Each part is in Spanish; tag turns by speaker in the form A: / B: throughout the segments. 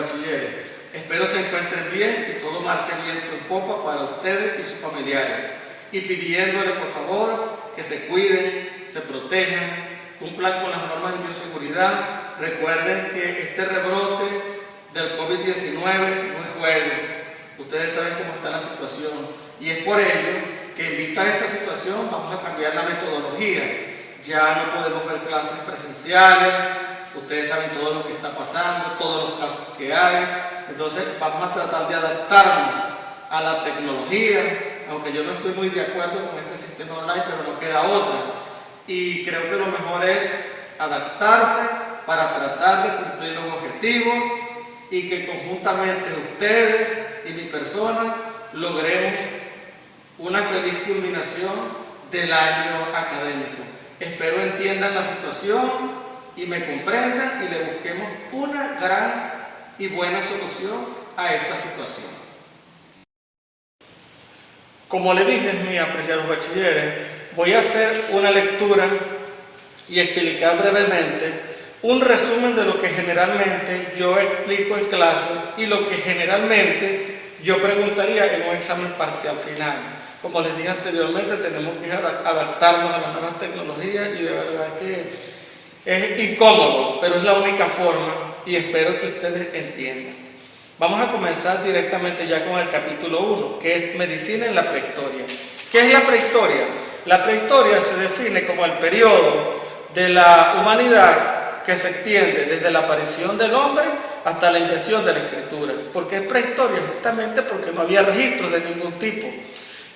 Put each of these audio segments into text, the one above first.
A: bachilleres. Espero se encuentren bien y todo marche viento en popa para ustedes y sus familiares. Y pidiéndole por favor que se cuiden, se protejan, cumplan con las normas de bioseguridad. Recuerden que este rebrote del COVID-19 no es juego. Ustedes saben cómo está la situación. Y es por ello que en vista de esta situación vamos a cambiar la metodología. Ya no podemos ver clases presenciales. Ustedes saben todo lo que está pasando, todos los casos que hay. Entonces vamos a tratar de adaptarnos a la tecnología, aunque yo no estoy muy de acuerdo con este sistema online, pero no queda otra. Y creo que lo mejor es adaptarse para tratar de cumplir los objetivos y que conjuntamente ustedes y mi persona logremos una feliz culminación del año académico. Espero entiendan la situación y me comprendan y le busquemos una gran y buena solución a esta situación. Como le dije, mis apreciados bachilleres, voy a hacer una lectura y explicar brevemente un resumen de lo que generalmente yo explico en clase y lo que generalmente yo preguntaría en un examen parcial final. Como les dije anteriormente, tenemos que adaptarnos a las nuevas tecnologías y de verdad que es incómodo, pero es la única forma y espero que ustedes entiendan. Vamos a comenzar directamente ya con el capítulo 1, que es Medicina en la Prehistoria. ¿Qué es la prehistoria? La prehistoria se define como el periodo de la humanidad que se extiende desde la aparición del hombre hasta la invención de la escritura. ¿Por qué es prehistoria? Justamente porque no había registros de ningún tipo.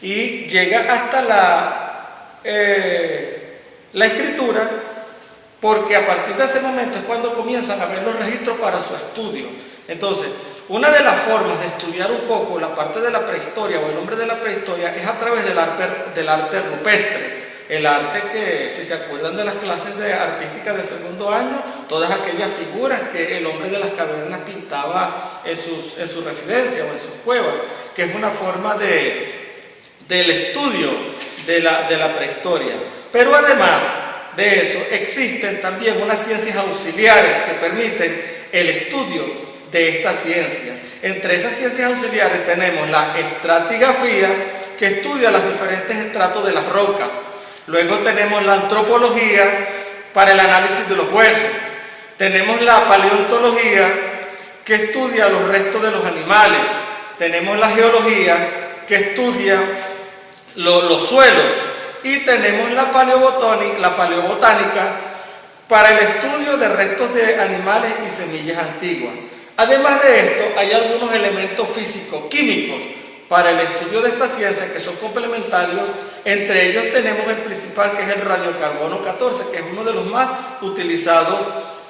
A: Y llega hasta la escritura, porque a partir de ese momento es cuando comienzan a haber los registros para su estudio. Entonces, una de las formas de estudiar un poco la parte de la prehistoria o el hombre de la prehistoria es a través del arte rupestre. El arte que, si se acuerdan de las clases de artística de segundo año, todas aquellas figuras que el hombre de las cavernas pintaba en su residencia o en sus cuevas, que es una forma del estudio de la prehistoria. Pero además de eso, existen también unas ciencias auxiliares que permiten el estudio de esta ciencia. Entre esas ciencias auxiliares tenemos la estratigrafía, que estudia los diferentes estratos de las rocas. Luego tenemos la antropología para el análisis de los huesos. Tenemos la paleontología, que estudia los restos de los animales. Tenemos la geología, que estudia los suelos. Y tenemos la paleobotánica para el estudio de restos de animales y semillas antiguas. Además de esto, hay algunos elementos físico-químicos para el estudio de esta ciencia que son complementarios. Entre ellos tenemos el principal, que es el radiocarbono 14, que es uno de los más utilizados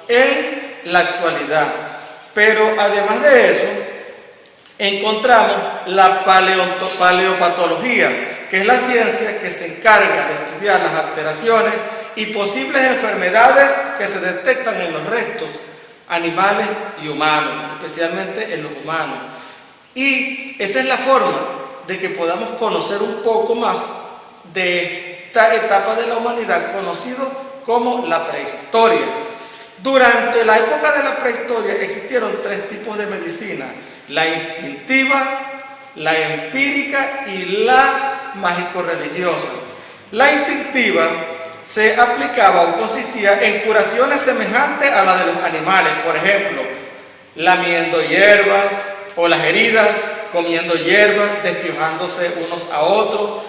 A: en la actualidad. Pero además de eso, encontramos la paleopatología, que es la ciencia que se encarga de estudiar las alteraciones y posibles enfermedades que se detectan en los restos animales y humanos, especialmente en los humanos. Y esa es la forma de que podamos conocer un poco más de esta etapa de la humanidad, conocido como la prehistoria. Durante la época de la prehistoria existieron tres tipos de medicina: la instintiva, la empírica y la mágico-religiosa. La instintiva se aplicaba o consistía en curaciones semejantes a las de los animales, por ejemplo, lamiendo hierbas o las heridas, comiendo hierbas, despiojándose unos a otros,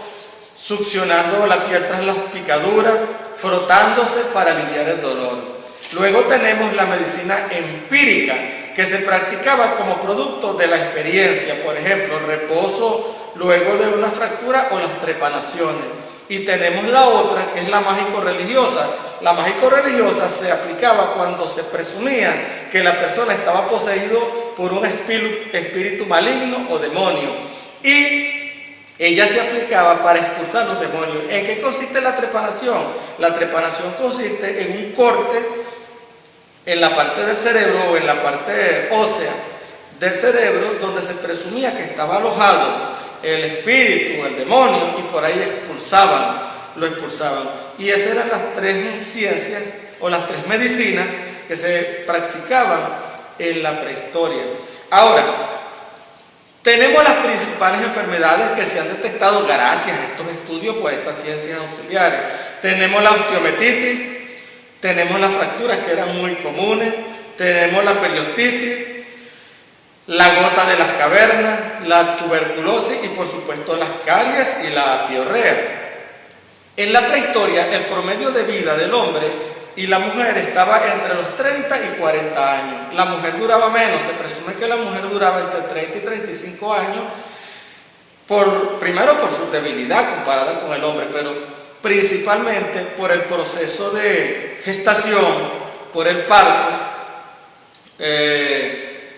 A: succionando la piel tras las picaduras, frotándose para aliviar el dolor. Luego tenemos la medicina empírica, que se practicaba como producto de la experiencia, por ejemplo, reposo luego de una fractura o las trepanaciones. Y tenemos la otra, que es la mágico-religiosa. La mágico-religiosa se aplicaba cuando se presumía que la persona estaba poseído por un espíritu maligno o demonio. Y ella se aplicaba para expulsar los demonios. ¿En qué consiste la trepanación? La trepanación consiste en un corte en la parte del cerebro o en la parte ósea del cerebro, donde se presumía que estaba alojado el espíritu, el demonio, y por ahí lo expulsaban. Y esas eran las tres ciencias o las tres medicinas que se practicaban en la prehistoria. Ahora, tenemos las principales enfermedades que se han detectado gracias a estos estudios por estas ciencias auxiliares. Tenemos la osteometitis, tenemos las fracturas que eran muy comunes, tenemos la periostitis, la gota de las cavernas, la tuberculosis y por supuesto las caries y la piorrea. En la prehistoria el promedio de vida del hombre y la mujer estaba entre los 30 y 40 años. La mujer duraba menos, se presume que la mujer duraba entre 30 y 35 años, primero por su debilidad comparada con el hombre, pero principalmente por el proceso de gestación, por el parto,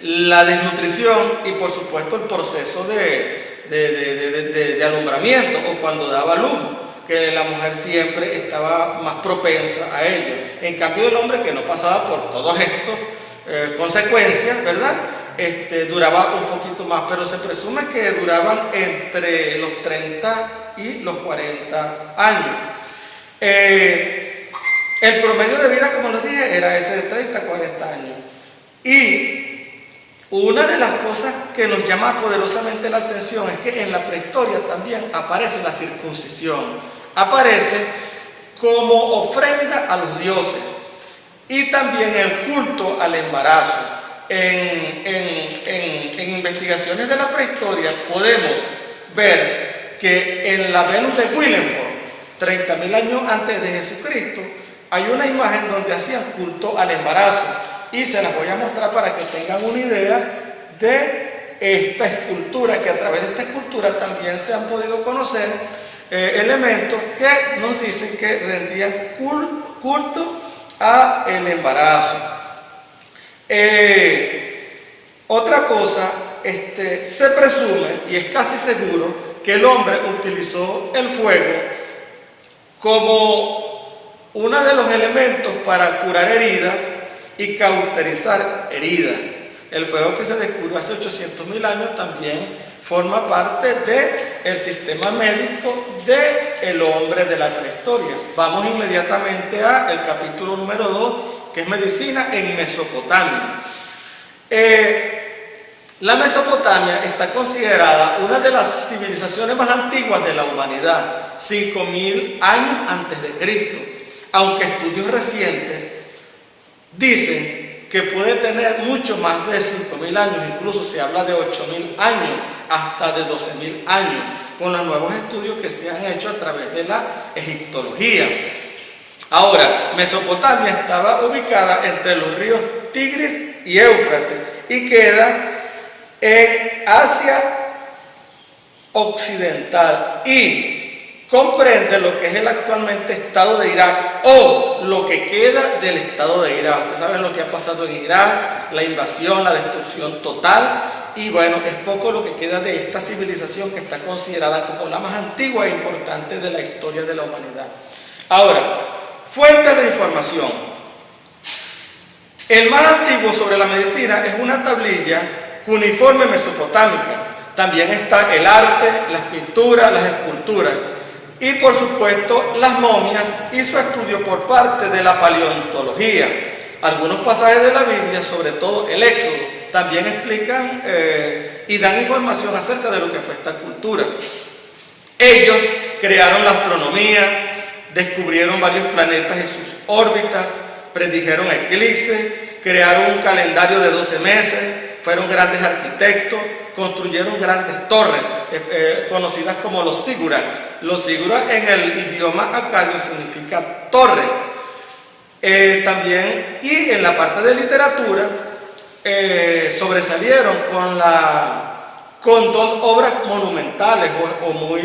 A: la desnutrición y por supuesto el proceso de alumbramiento o cuando daba luz, que la mujer siempre estaba más propensa a ello. En cambio el hombre, que no pasaba por todas estas consecuencias, ¿verdad? Duraba un poquito más, pero se presume que duraban entre los 30 y los 40 años. El promedio de vida, como les dije, era ese de 30 a 40 años. Y una de las cosas que nos llama poderosamente la atención es que en la prehistoria también aparece la circuncisión. Aparece como ofrenda a los dioses y también el culto al embarazo. En investigaciones de la prehistoria podemos ver que en la Venus de Willenford, 30.000 años antes de Jesucristo, hay una imagen donde hacían culto al embarazo y se las voy a mostrar para que tengan una idea de esta escultura, que a través de esta escultura también se han podido conocer elementos que nos dicen que rendían culto al embarazo. Otra cosa, se presume y es casi seguro que el hombre utilizó el fuego como uno de los elementos para curar heridas y cauterizar heridas. El fuego que se descubrió hace 800.000 años también forma parte del sistema médico del hombre de la prehistoria. Vamos inmediatamente al capítulo número 2, que es medicina en Mesopotamia. La Mesopotamia está considerada una de las civilizaciones más antiguas de la humanidad, 5.000 años antes de Cristo, aunque estudios recientes dicen que puede tener mucho más de 5.000 años, incluso se habla de 8.000 años, hasta de 12.000 años, con los nuevos estudios que se han hecho a través de la egiptología. Ahora, Mesopotamia estaba ubicada entre los ríos Tigris y Éufrates y queda en Asia Occidental y comprende lo que es el actualmente estado de Irak o lo que queda del estado de Irak. Ustedes saben lo que ha pasado en Irak, la invasión, la destrucción total. Y bueno, es poco lo que queda de esta civilización que está considerada como la más antigua e importante de la historia de la humanidad. Ahora, fuentes de información. El más antiguo sobre la medicina es una tablilla cuneiforme mesopotámica. También está el arte, las pinturas, las esculturas y por supuesto las momias y su estudio por parte de la paleontología. Algunos pasajes de la Biblia, sobre todo el Éxodo, también explican y dan información acerca de lo que fue esta cultura. Ellos crearon la astronomía, descubrieron varios planetas y sus órbitas, predijeron eclipses, crearon un calendario de 12 meses, fueron grandes arquitectos, construyeron grandes torres, conocidas como los zigurat. Los zigurat en el idioma acadio significa torre. También, y en la parte de literatura, sobresalieron con dos obras monumentales o muy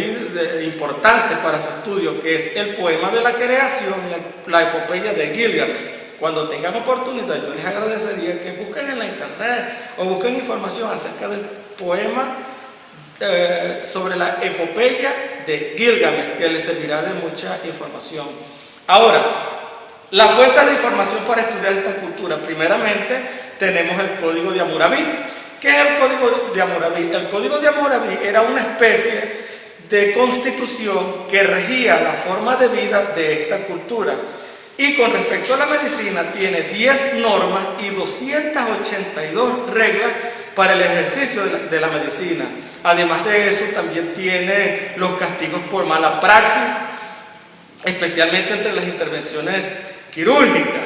A: importantes para su estudio, que es el poema de la creación y la epopeya de Gilgamesh. Cuando tengan oportunidad, yo les agradecería que busquen en la internet o busquen información acerca del poema sobre la epopeya de Gilgamesh, que les servirá de mucha información. Ahora, las fuentes de información para estudiar esta cultura. Primeramente, tenemos el Código de Hammurabi. ¿Qué es el Código de Hammurabi? El Código de Hammurabi era una especie de constitución que regía la forma de vida de esta cultura. Y con respecto a la medicina, tiene 10 normas y 282 reglas para el ejercicio de la medicina. Además de eso, también tiene los castigos por mala praxis, especialmente entre las intervenciones quirúrgicas.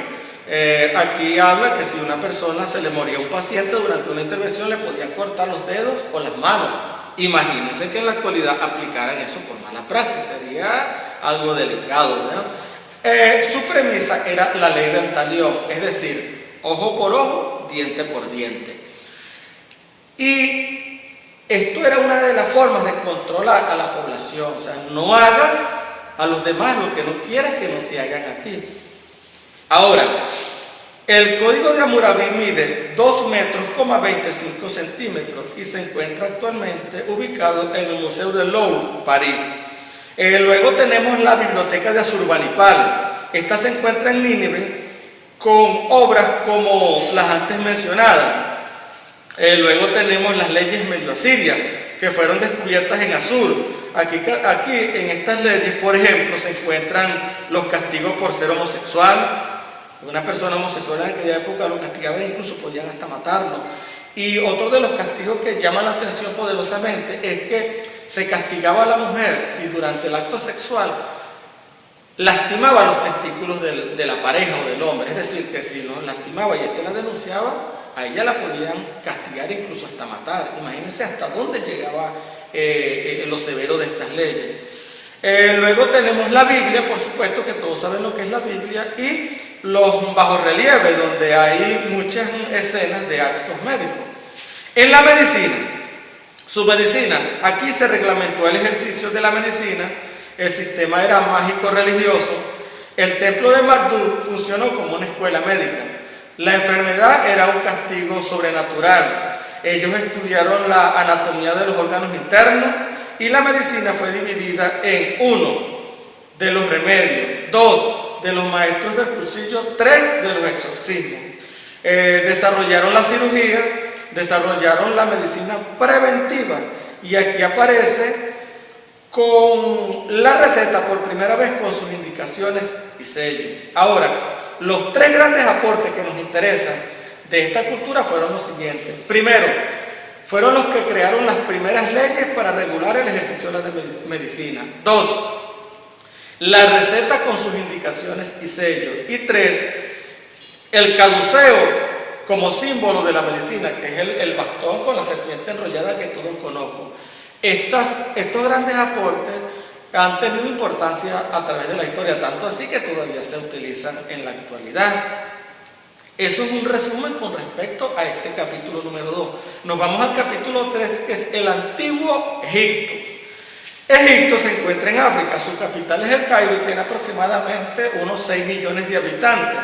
A: Aquí habla que si una persona se le moría a un paciente durante una intervención, le podían cortar los dedos o las manos. Imagínense que en la actualidad aplicaran eso por mala praxis, sería algo delicado, ¿verdad? Su premisa era la ley del talión, es decir, ojo por ojo, diente por diente. Y esto era una de las formas de controlar a la población, o sea, no hagas a los demás lo que no quieras que no te hagan a ti. Ahora, el Código de Hammurabi mide 2 metros, 25 centímetros y se encuentra actualmente ubicado en el Museo del Louvre, París. Luego tenemos la Biblioteca de Asurbanipal. Esta se encuentra en Nínive con obras como las antes mencionadas. Luego tenemos las leyes medio-asirias que fueron descubiertas en Asur. Aquí en estas leyes, por ejemplo, se encuentran los castigos por ser homosexual. Una persona homosexual en aquella época lo castigaban, incluso podían hasta matarlo. Y otro de los castigos que llaman la atención poderosamente es que se castigaba a la mujer si durante el acto sexual lastimaba los testículos de la pareja o del hombre. Es decir, que si los lastimaba y éste la denunciaba, a ella la podían castigar, incluso hasta matar. Imagínense hasta dónde llegaba lo severo de estas leyes. Luego tenemos la Biblia, por supuesto que todos saben lo que es la Biblia, y los bajorrelieves, donde hay muchas escenas de actos médicos. En la medicina, su medicina, aquí se reglamentó el ejercicio de la medicina, el sistema era mágico-religioso, el templo de Marduk funcionó como una escuela médica, la enfermedad era un castigo sobrenatural, ellos estudiaron la anatomía de los órganos internos y la medicina fue dividida en 1, de los remedios, 2, de los maestros del cuchillo, 3, de los exorcismos. Desarrollaron la cirugía, desarrollaron la medicina preventiva y aquí aparece con la receta por primera vez con sus indicaciones y sellos. Ahora, los 3 grandes aportes que nos interesan de esta cultura fueron los siguientes. Primero, fueron los que crearon las primeras leyes para regular el ejercicio de la medicina. 2, la receta con sus indicaciones y sellos. Y 3, el caduceo como símbolo de la medicina, que es el bastón con la serpiente enrollada que todos conozco. Estos grandes aportes han tenido importancia a través de la historia, tanto así que todavía se utilizan en la actualidad. Eso es un resumen con respecto a este capítulo número 2. Nos vamos al capítulo 3, que es el antiguo Egipto. Egipto se encuentra en África, su capital es el Cairo y tiene aproximadamente unos 6 millones de habitantes.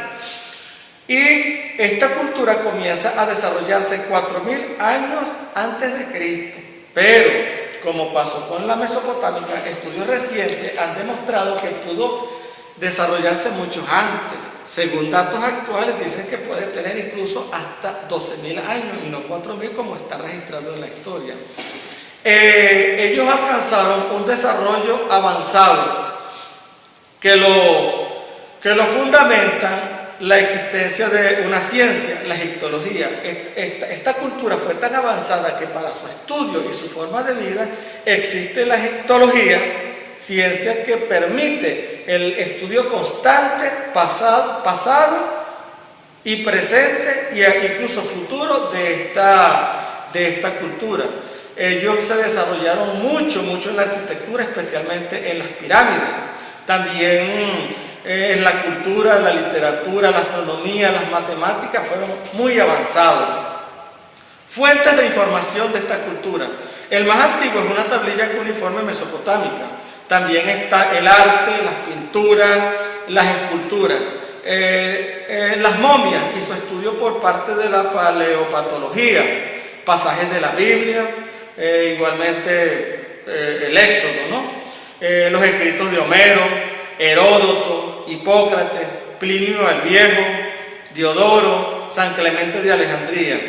A: Y esta cultura comienza a desarrollarse 4000 años antes de Cristo. Pero, como pasó con la Mesopotámica, estudios recientes han demostrado que pudo desarrollarse mucho antes. Según datos actuales, dicen que puede tener incluso hasta 12.000 años y no 4.000 como está registrado en la historia. Ellos alcanzaron un desarrollo avanzado que lo fundamentan la existencia de una ciencia, la egiptología. Esta cultura fue tan avanzada que para su estudio y su forma de vida existe la egiptología, ciencia que permite el estudio constante, pasado y presente e incluso futuro de esta cultura. Ellos se desarrollaron mucho en la arquitectura, especialmente en las pirámides. También en la cultura, la literatura, la astronomía, las matemáticas fueron muy avanzados. Fuentes de información de esta cultura. El más antiguo es una tablilla cuneiforme mesopotámica. También está el arte, las pinturas, las esculturas, las momias y su estudio por parte de la paleopatología, pasajes de la Biblia, igualmente el Éxodo, ¿no? Los escritos de Homero, Heródoto, Hipócrates, Plinio el Viejo, Diodoro, San Clemente de Alejandría.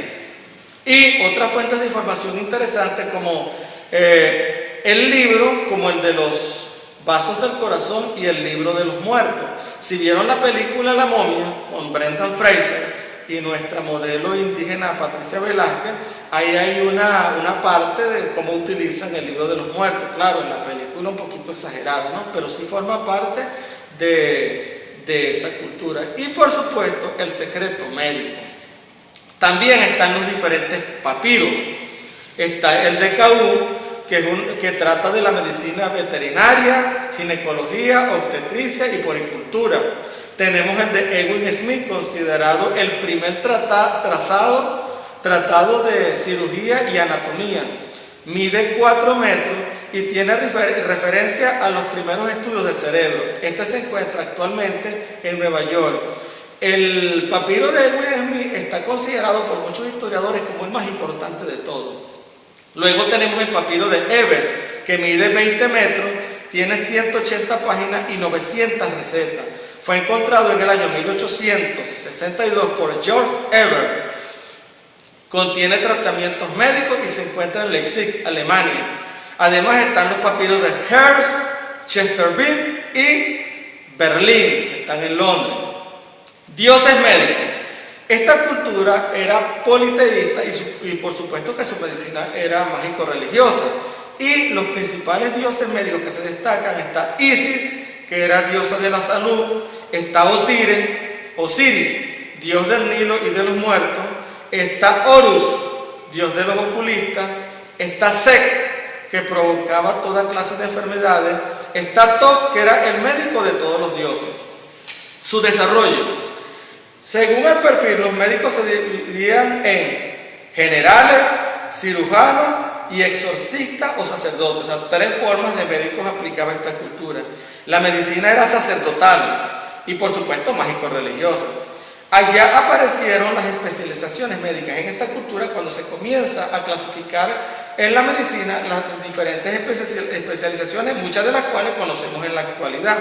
A: Y otras fuentes de información interesantes como el libro, como el de los vasos del corazón y el libro de los muertos. si vieron la película La momia con Brendan Fraser y nuestra modelo indígena Patricia Velázquez, ahí hay una parte de cómo utilizan el libro de los muertos. Claro, en la película un poquito exagerado, ¿no? Pero sí forma parte de esa cultura. Y por supuesto, el secreto médico. También están los diferentes papiros. Está el de Caú, que trata de la medicina veterinaria, ginecología, obstetricia y puericultura. Tenemos el de Edwin Smith, considerado el primer tratado de cirugía y anatomía. Mide 4 metros y tiene referencia a los primeros estudios del cerebro. Este se encuentra actualmente en Nueva York. El papiro de Edwin Smith está considerado por muchos historiadores como el más importante de todos. Luego tenemos el papiro de Eber, que mide 20 metros, tiene 180 páginas y 900 recetas. Fue encontrado en el año 1862 por George Eber. Contiene tratamientos médicos y se encuentra en Leipzig, Alemania. Además están los papiros de Herz, Chesterfield y Berlín, que están en Londres. Dioses médicos. Esta cultura era politeísta y por supuesto que su medicina era mágico-religiosa. Y los principales dioses médicos que se destacan está Isis, que era diosa de la salud, está Osiris, dios del Nilo y de los muertos, está Horus, dios de los oculistas, está Set, que provocaba toda clase de enfermedades, está Thoth, que era el médico de todos los dioses. Su desarrollo. Según el perfil, los médicos se dividían en generales, cirujanos y exorcistas o sacerdotes. O sea, 3 formas de médicos aplicaba esta cultura. La medicina era sacerdotal y, por supuesto, mágico-religiosa. Allá aparecieron las especializaciones médicas en esta cultura cuando se comienza a clasificar en la medicina las diferentes especializaciones, muchas de las cuales conocemos en la actualidad.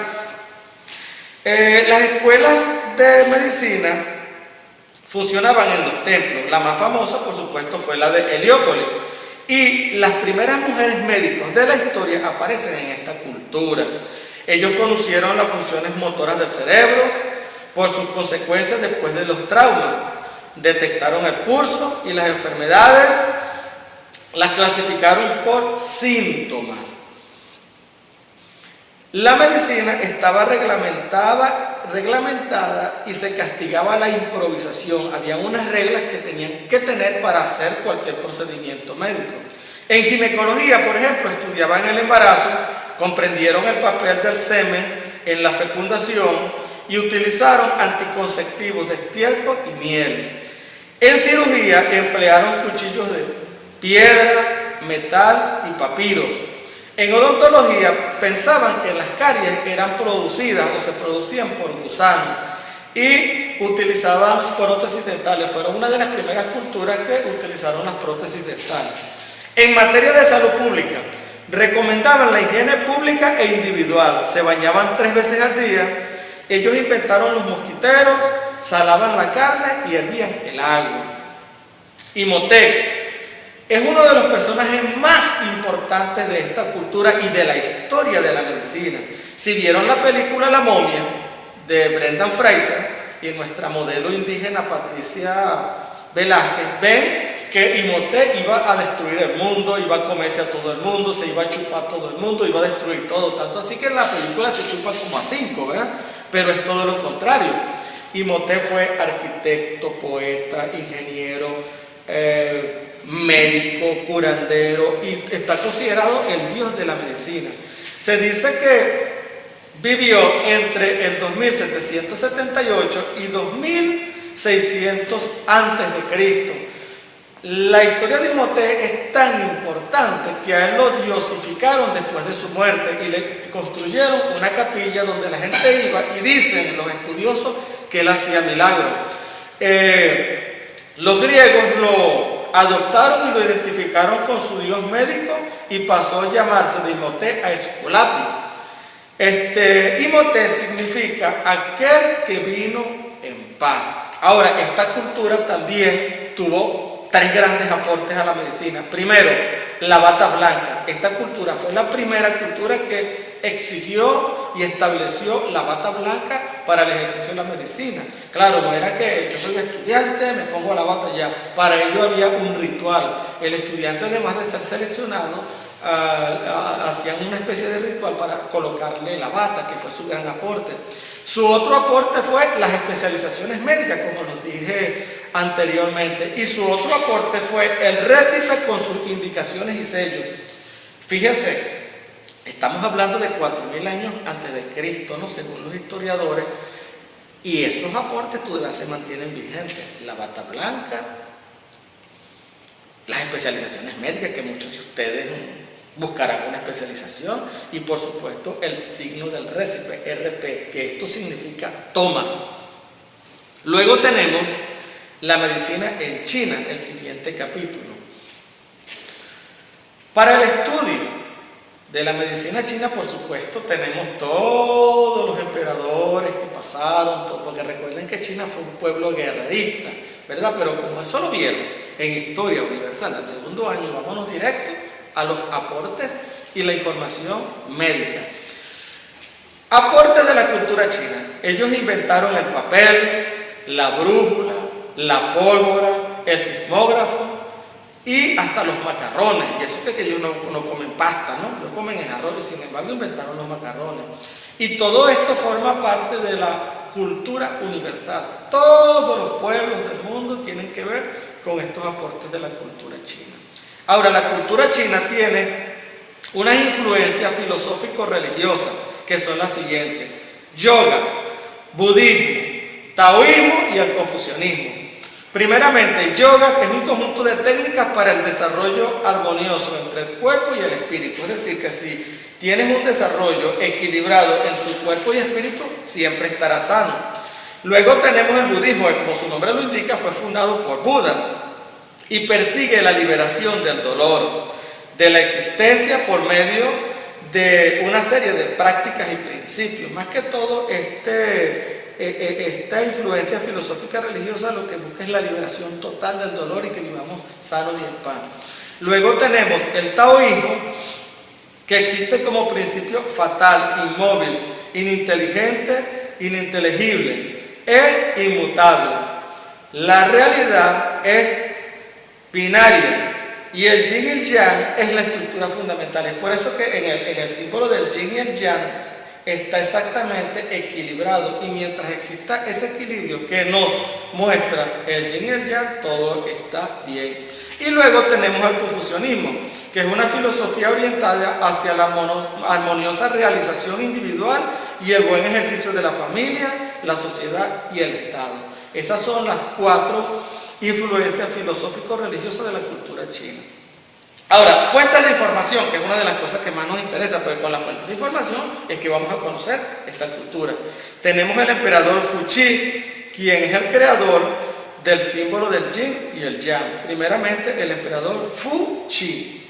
A: Las escuelas de medicina funcionaban en los templos. La más famosa, por supuesto, fue la de Heliópolis. Y las primeras mujeres médicos de la historia aparecen en esta cultura. Ellos conocieron las funciones motoras del cerebro por sus consecuencias después de los traumas. Detectaron el pulso y las enfermedades, las clasificaron por síntomas. La medicina estaba reglamentada y se castigaba la improvisación. Había unas reglas que tenían que tener para hacer cualquier procedimiento médico. En ginecología, por ejemplo, estudiaban el embarazo, comprendieron el papel del semen en la fecundación y utilizaron anticonceptivos de estiércol y miel. En cirugía emplearon cuchillos de piedra, metal y papiros. En odontología pensaban que las caries eran producidas o se producían por gusanos y utilizaban prótesis dentales. Fueron una de las primeras culturas que utilizaron las prótesis dentales. En materia de salud pública, recomendaban la higiene pública e individual. Se bañaban 3 veces al día. Ellos inventaron los mosquiteros, salaban la carne y hervían el agua. Imhotep es uno de los personajes más importantes de esta cultura y de la historia de la medicina. Si vieron la película La momia de Brendan Fraser y nuestra modelo indígena Patricia Velázquez, ven que Imhotep iba a destruir el mundo, iba a comerse a todo el mundo, se iba a chupar todo el mundo, iba a destruir todo, tanto así que en la película se chupa como a 5, ¿verdad? Pero es todo lo contrario. Imhotep fue arquitecto, poeta, ingeniero, médico, curandero y está considerado el dios de la medicina. Se dice que vivió entre el 2778 y 2600 antes de Cristo. La historia de Imhotep es tan importante que a él lo diosificaron después de su muerte y le construyeron una capilla donde la gente iba y dicen los estudiosos que él hacía milagros. Los griegos lo adoptaron y lo identificaron con su dios médico y pasó a llamarse de Imhotep a Esculapio. Imhotep significa aquel que vino en paz. Ahora, esta cultura también tuvo 3 grandes aportes a la medicina. Primero, la bata blanca. esta cultura fue la primera cultura que exigió y estableció la bata blanca para el ejercicio de la medicina. Claro, no era que yo soy estudiante, me pongo la bata ya. Para ello había un ritual. El estudiante, además de ser seleccionado, hacían una especie de ritual para colocarle la bata, que fue su gran aporte. Su otro aporte fue las especializaciones médicas, como los dije anteriormente, y su otro aporte fue el récipe con sus indicaciones y sellos. Fíjense, estamos hablando de 4000 años antes de Cristo, ¿no? Según los historiadores, y esos aportes todavía se mantienen vigentes. La bata blanca, las especializaciones médicas, que muchos de ustedes buscarán una especialización, y por supuesto el signo del récipe, RP, que esto significa toma. Luego tenemos la medicina en China, el siguiente capítulo. Para el estudio de la medicina china, por supuesto, tenemos todos los emperadores que pasaron, porque recuerden que China fue un pueblo guerrerista, ¿verdad? Pero como eso lo vieron en Historia Universal del segundo año, vámonos directo a los aportes y la información médica. Aportes de la cultura china. Ellos inventaron el papel, la brújula, la pólvora, el sismógrafo y hasta los macarrones. Y eso es que ellos no comen pasta, ¿no? No comen arroz, y sin embargo inventaron los macarrones. Y todo esto forma parte de la cultura universal. Todos los pueblos del mundo tienen que ver con estos aportes de la cultura china. Ahora, la cultura china tiene unas influencias filosófico-religiosas que son las siguientes: yoga, budismo, taoísmo y el confucianismo. Primeramente, yoga, que es un conjunto de técnicas para el desarrollo armonioso entre el cuerpo y el espíritu. Es decir, que si tienes un desarrollo equilibrado entre tu cuerpo y espíritu, siempre estarás sano. Luego tenemos el budismo, que como su nombre lo indica, fue fundado por Buda y persigue la liberación del dolor, de la existencia por medio de una serie de prácticas y principios. Más que todo, esta influencia filosófica religiosa lo que busca es la liberación total del dolor y que vivamos sanos y en paz. Luego tenemos el taoísmo, que existe como principio fatal, inmóvil, ininteligente, ininteligible e inmutable. La realidad es binaria y el yin y el yang es la estructura fundamental. Es por eso que en el símbolo del yin y el yang está exactamente equilibrado, y mientras exista ese equilibrio que nos muestra el yin y el yang, todo está bien. Y luego tenemos el confucianismo, que es una filosofía orientada hacia la armoniosa realización individual y el buen ejercicio de la familia, la sociedad y el Estado. Esas son las 4 influencias filosófico-religiosas de la cultura china. Ahora, fuentes de información, que es una de las cosas que más nos interesa, porque con las fuentes de información es que vamos a conocer esta cultura. Tenemos el emperador Fuchi, quien es el creador del símbolo del yin y el yang. Primeramente, el emperador Fuchi.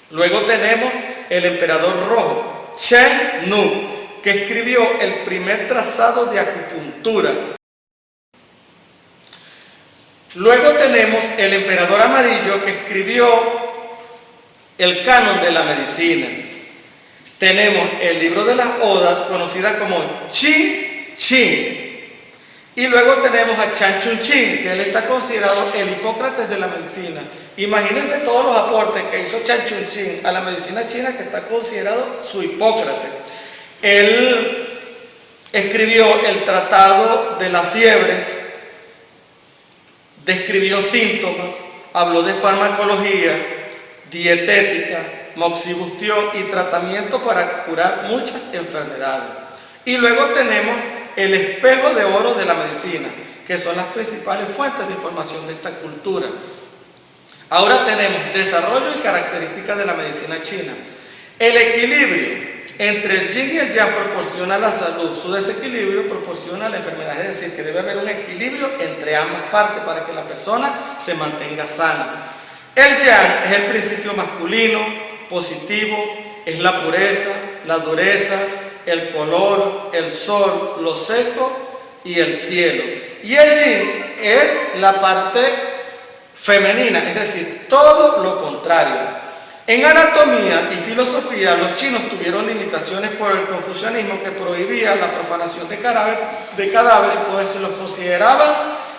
A: Luego tenemos el emperador rojo, Chen Nu, que escribió el primer trazado de acupuntura. Luego tenemos el emperador amarillo, que escribió el canon de la medicina. Tenemos el libro de las Odas, conocida como Qi Qing. Y luego tenemos a Chan Chun Chin, que él está considerado el Hipócrates de la medicina. Imagínense todos los aportes que hizo Chan Chun Chin a la medicina china, que está considerado su Hipócrates. Él escribió el Tratado de las Fiebres, describió síntomas, habló de farmacología, dietética, moxibustión y tratamiento para curar muchas enfermedades. Y luego tenemos el espejo de oro de la medicina, que son las principales fuentes de información de esta cultura. Ahora tenemos desarrollo y características de la medicina china. El equilibrio entre el yin y el yang proporciona la salud, su desequilibrio proporciona la enfermedad, es decir, que debe haber un equilibrio entre ambas partes para que la persona se mantenga sana. El yang es el principio masculino, positivo, es la pureza, la dureza, el color, el sol, lo seco y el cielo. Y el yin es la parte femenina, es decir, todo lo contrario. En anatomía y filosofía, los chinos tuvieron limitaciones por el confucianismo que prohibía la profanación de cadáveres, pues se los consideraban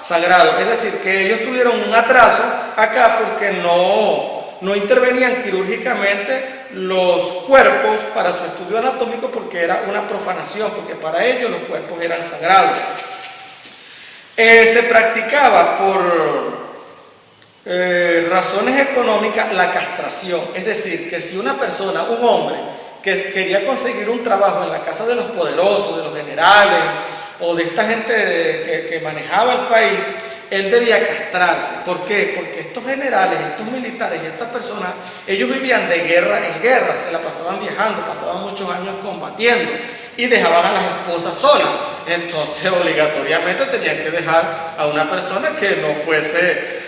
A: sagrados. Es decir, que ellos tuvieron un atraso acá porque no intervenían quirúrgicamente los cuerpos para su estudio anatómico, porque era una profanación, porque para ellos los cuerpos eran sagrados. Se practicaba por razones económicas la castración, es decir, que si una persona, un hombre, que quería conseguir un trabajo en la casa de los poderosos, de los generales o de esta gente que manejaba el país, él debía castrarse. ¿Por qué? Porque estos generales, estos militares y estas personas, ellos vivían de guerra en guerra, se la pasaban viajando, pasaban muchos años combatiendo y dejaban a las esposas solas. Entonces obligatoriamente tenían que dejar a una persona que no fuese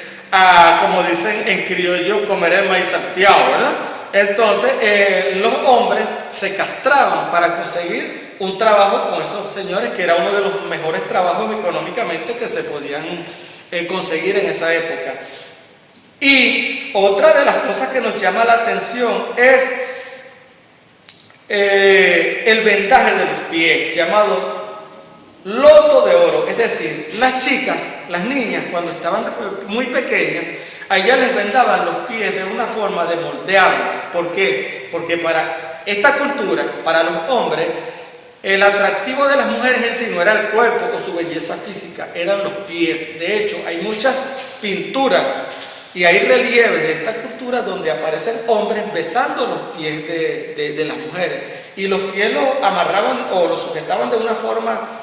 A: como dicen en criollo, comer el maíz salteado, ¿verdad? Entonces los hombres se castraban para conseguir un trabajo con esos señores, que era uno de los mejores trabajos económicamente que se podían conseguir en esa época. Y otra de las cosas que nos llama la atención es el vendaje de los pies, llamado loto de oro. Es decir, las chicas, las niñas, cuando estaban muy pequeñas, a ellas les vendaban los pies de una forma de moldearlo. ¿Por qué? Porque para esta cultura, para los hombres, el atractivo de las mujeres en sí no era el cuerpo o su belleza física, eran los pies. De hecho, hay muchas pinturas y hay relieves de esta cultura donde aparecen hombres besando los pies de las mujeres. Y los pies los amarraban o los sujetaban de una forma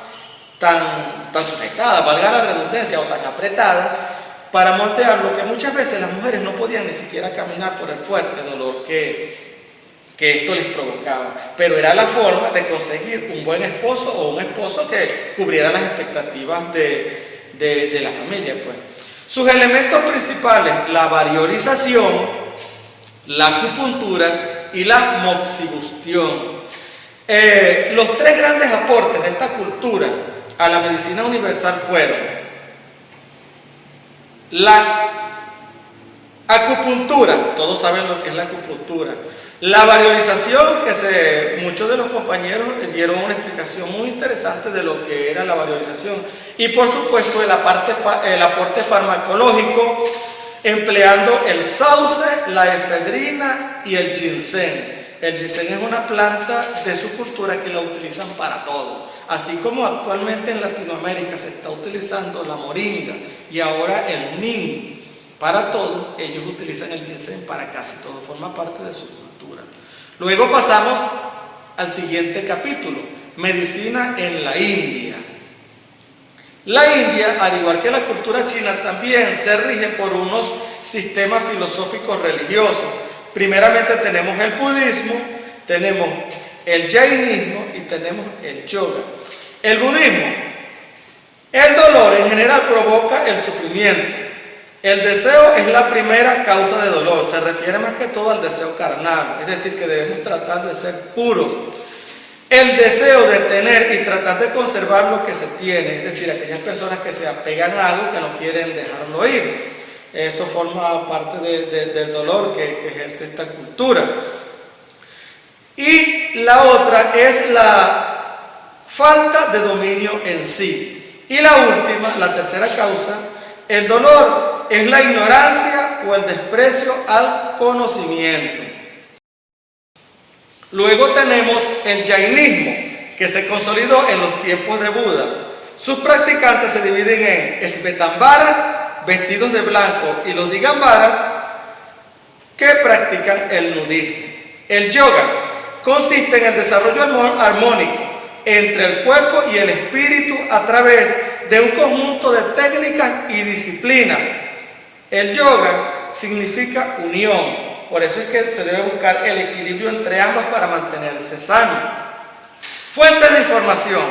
A: tan sujetada, valga la redundancia, o tan apretada, para moldearlo, que muchas veces las mujeres no podían ni siquiera caminar por el fuerte dolor que esto les provocaba. Pero era la forma de conseguir un buen esposo o un esposo que cubriera las expectativas de la familia, pues. Sus elementos principales: la variolización, la acupuntura y la moxibustión. Los tres grandes aportes de esta cultura a la medicina universal fueron la acupuntura, todos saben lo que es la acupuntura, la variolización, que muchos de los compañeros dieron una explicación muy interesante de lo que era la variolización, y por supuesto el aporte farmacológico, empleando el sauce, la efedrina y el ginseng. El ginseng es una planta de su cultura que la utilizan para todo. Así como actualmente en Latinoamérica se está utilizando la moringa y ahora el neem para todo, ellos utilizan el ginseng para casi todo, forma parte de su cultura. Luego pasamos al siguiente capítulo: medicina en la India. La India, al igual que la cultura china, también se rige por unos sistemas filosóficos religiosos. Primeramente tenemos el budismo, tenemos el jainismo y tenemos el yoga. El budismo: el dolor en general provoca el sufrimiento. El deseo es la primera causa de dolor. Se refiere más que todo al deseo carnal, es decir, que debemos tratar de ser puros. El deseo de tener y tratar de conservar lo que se tiene, es decir, aquellas personas que se apegan a algo que no quieren dejarlo ir. Eso forma parte del dolor que ejerce esta cultura. Y la otra es la falta de dominio en sí. Y la última, la tercera causa, el dolor, es la ignorancia o el desprecio al conocimiento. Luego tenemos el jainismo, que se consolidó en los tiempos de Buda. Sus practicantes se dividen en svetambaras, vestidos de blanco, y los digambaras, que practican el nudismo. El yoga consiste en el desarrollo armónico entre el cuerpo y el espíritu a través de un conjunto de técnicas y disciplinas. El yoga significa unión, por eso es que se debe buscar el equilibrio entre ambas para mantenerse sano. Fuentes de información.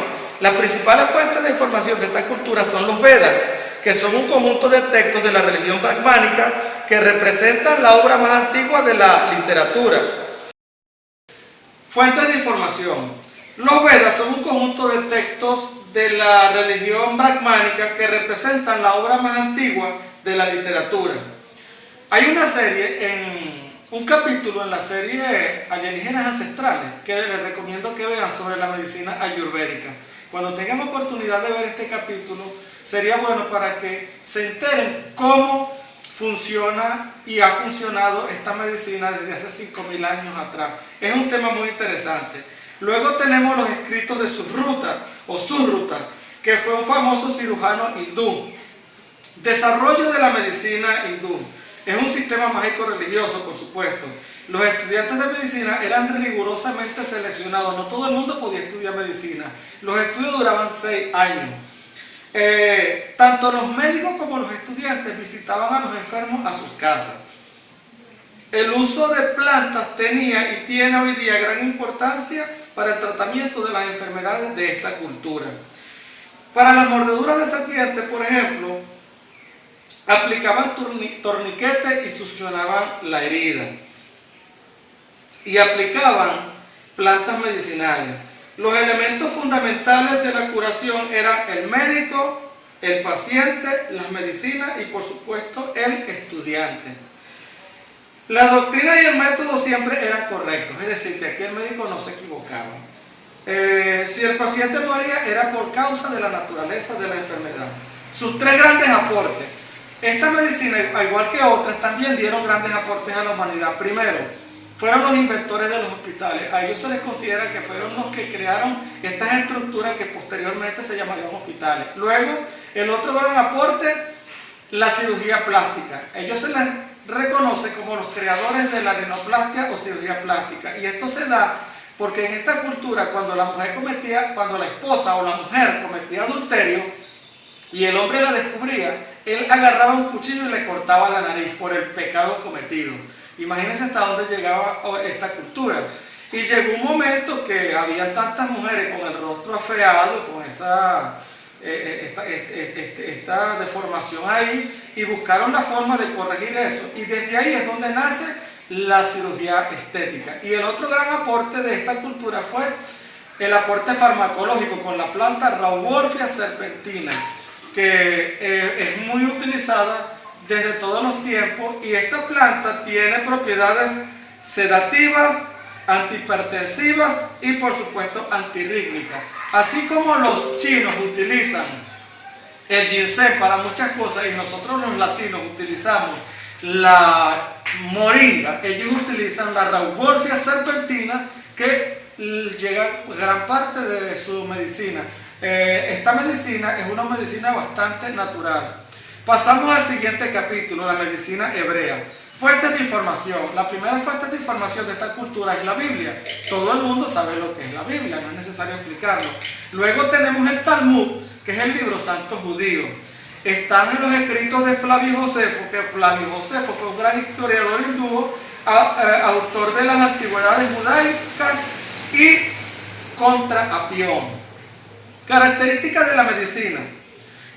A: Las principales fuentes de información de esta cultura son los Vedas, que son un conjunto de textos de la religión brahmánica que representan la obra más antigua de la literatura. Fuentes de información. Los Vedas son un conjunto de textos de la religión brahmánica que representan la obra más antigua de la literatura. Hay una serie un capítulo en la serie Alienígenas Ancestrales, que les recomiendo que vean sobre la medicina ayurvédica. Cuando tengan oportunidad de ver este capítulo, sería bueno para que se enteren cómo funciona y ha funcionado esta medicina desde hace 5.000 años atrás. Es un tema muy interesante. Luego tenemos los escritos de Sushruta, que fue un famoso cirujano hindú. Desarrollo de la medicina hindú. Es un sistema mágico religioso, por supuesto. Los estudiantes de medicina eran rigurosamente seleccionados. No todo el mundo podía estudiar medicina. Los estudios duraban 6 años. Tanto los médicos como los estudiantes visitaban a los enfermos a sus casas. El uso de plantas tenía y tiene hoy día gran importancia para el tratamiento de las enfermedades de esta cultura. Para las mordeduras de serpiente, por ejemplo, aplicaban torniquetes y succionaban la herida. Y aplicaban plantas medicinales. Los elementos fundamentales de la curación eran el médico, el paciente, las medicinas y por supuesto el estudiante. La doctrina y el método siempre eran correctos, es decir, que aquí el médico no se equivocaba. Si el paciente moría era por causa de la naturaleza de la enfermedad. Sus 3 grandes aportes. Esta medicina, al igual que otras, también dieron grandes aportes a la humanidad. Primero, fueron los inventores de los hospitales. A ellos se les considera que fueron los que crearon estas estructuras que posteriormente se llamarían hospitales. Luego, el otro gran aporte, la cirugía plástica. Ellos se les reconoce como los creadores de la rinoplastia o cirugía plástica. Y esto se da porque en esta cultura, cuando la esposa o la mujer cometía adulterio y el hombre la descubría, él agarraba un cuchillo y le cortaba la nariz por el pecado cometido. Imagínense hasta dónde llegaba esta cultura. Y llegó un momento que había tantas mujeres con el rostro afeado, con esta deformación ahí, y buscaron la forma de corregir eso. Y desde ahí es donde nace la cirugía estética. Y el otro gran aporte de esta cultura fue el aporte farmacológico con la planta Rauwolfia serpentina, que es muy utilizada desde todos los tiempos, y esta planta tiene propiedades sedativas, antihipertensivas y por supuesto antirrítmicas. Así como los chinos utilizan el ginseng para muchas cosas y nosotros los latinos utilizamos la moringa, ellos utilizan la Rauwolfia serpentina, que llega gran parte de su medicina. Esta medicina es una medicina bastante natural. Pasamos al siguiente capítulo, la medicina hebrea. Fuentes de información. La primera fuente de información de esta cultura es la Biblia. Todo el mundo sabe lo que es la Biblia, no es necesario explicarlo. Luego tenemos el Talmud, que es el libro santo judío. Están en los escritos de Flavio Josefo, que Flavio Josefo fue un gran historiador hindú, autor de las antigüedades judaicas y contra Apión. Características de la medicina.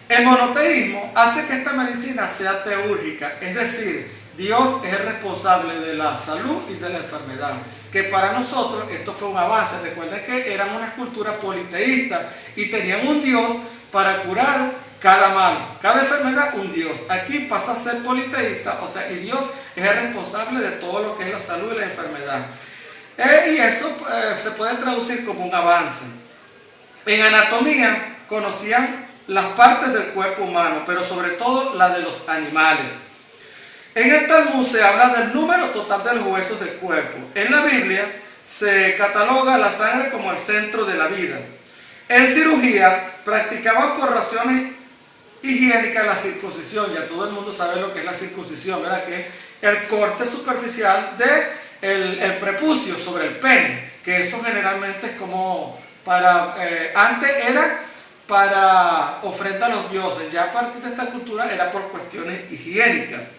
A: El monoteísmo hace que esta medicina sea teúrgica, es decir, Dios es el responsable de la salud y de la enfermedad. Que para nosotros esto fue un avance. Recuerden que eran una cultura politeísta y tenían un Dios para curar cada mal, cada enfermedad, un Dios. Aquí pasa a ser politeísta, o sea, y Dios es el responsable de todo lo que es la salud y la enfermedad. Y esto se puede traducir como un avance. En anatomía conocían las partes del cuerpo humano, pero sobre todo la de los animales. En el Talmud se habla del número total de los huesos del cuerpo. En la Biblia se cataloga la sangre como el centro de la vida. En cirugía practicaban por razones higiénicas la circuncisión. Ya todo el mundo sabe lo que es la circuncisión, ¿verdad? Que es el corte superficial del prepucio sobre el pene, que eso generalmente es como para, antes era para ofrenda a los dioses, ya a partir de esta cultura era por cuestiones higiénicas.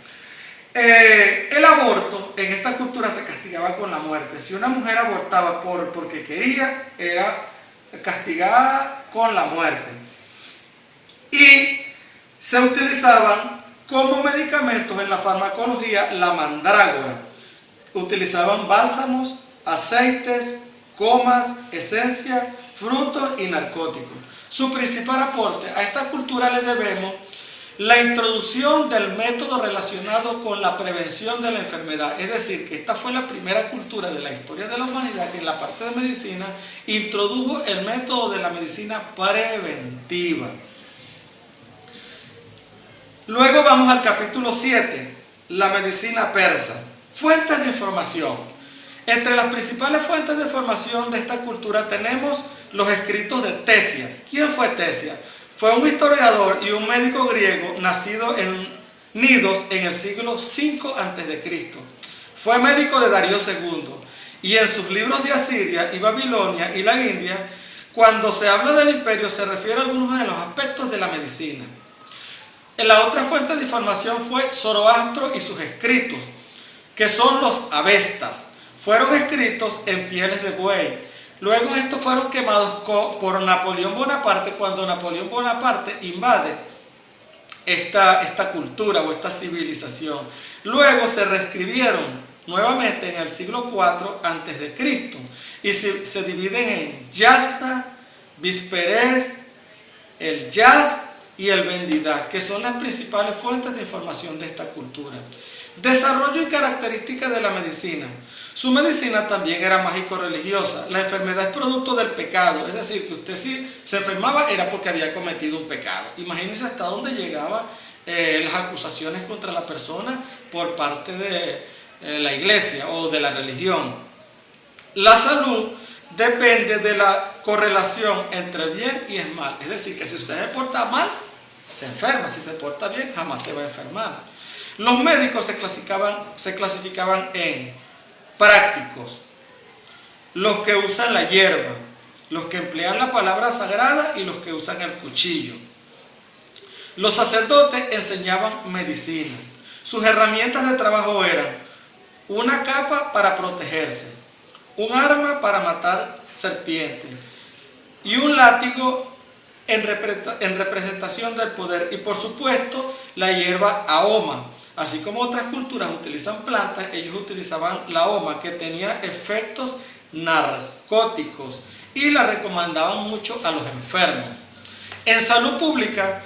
A: El aborto en esta cultura se castigaba con la muerte. Si una mujer abortaba porque quería, era castigada con la muerte. Y se utilizaban como medicamentos en la farmacología la mandrágora. Utilizaban bálsamos, aceites, comas, esencias, frutos y narcóticos. Su principal aporte a esta cultura le debemos La introducción del método relacionado con la prevención de la enfermedad, es decir, que esta fue la primera cultura de la historia de la humanidad que en la parte de medicina introdujo el método de la medicina preventiva. Luego vamos al capítulo 7, la medicina persa. Fuentes de información. Entre las principales fuentes de información de esta cultura tenemos los escritos de Ctesias. ¿Quién fue Ctesias? Fue un historiador y un médico griego nacido en Knidos en el siglo V a.C. Fue médico de Darío II y en sus libros de Asiria y Babilonia y la India, cuando se habla del imperio se refiere a algunos de los aspectos de la medicina. La otra fuente de información fue Zoroastro y sus escritos, que son los Avestas. Fueron escritos en pieles de buey. Luego estos fueron quemados por Napoleón Bonaparte cuando Napoleón Bonaparte invade esta cultura o esta civilización. Luego se reescribieron nuevamente en el siglo IV a.C. y se dividen en Yasna, Bisperes, el Yaz y el Vendidad, que son las principales fuentes de información de esta cultura. Desarrollo y características de la medicina. Su medicina también era mágico-religiosa. La enfermedad es producto del pecado, es decir, que usted si se enfermaba era porque había cometido un pecado. Imagínense hasta dónde llegaban las acusaciones contra la persona por parte de la iglesia o de la religión. La salud depende de la correlación entre el bien y el mal. Es decir, que si usted se porta mal, se enferma. Si se porta bien, jamás se va a enfermar. Los médicos se clasificaban en prácticos, los que usan la hierba, los que emplean la palabra sagrada y los que usan el cuchillo. Los sacerdotes enseñaban medicina. Sus herramientas de trabajo eran una capa para protegerse, un arma para matar serpientes y un látigo en representación del poder, y por supuesto la hierba ahoma. Así como otras culturas utilizan plantas, ellos utilizaban la ahoma, que tenía efectos narcóticos y la recomendaban mucho a los enfermos. En salud pública,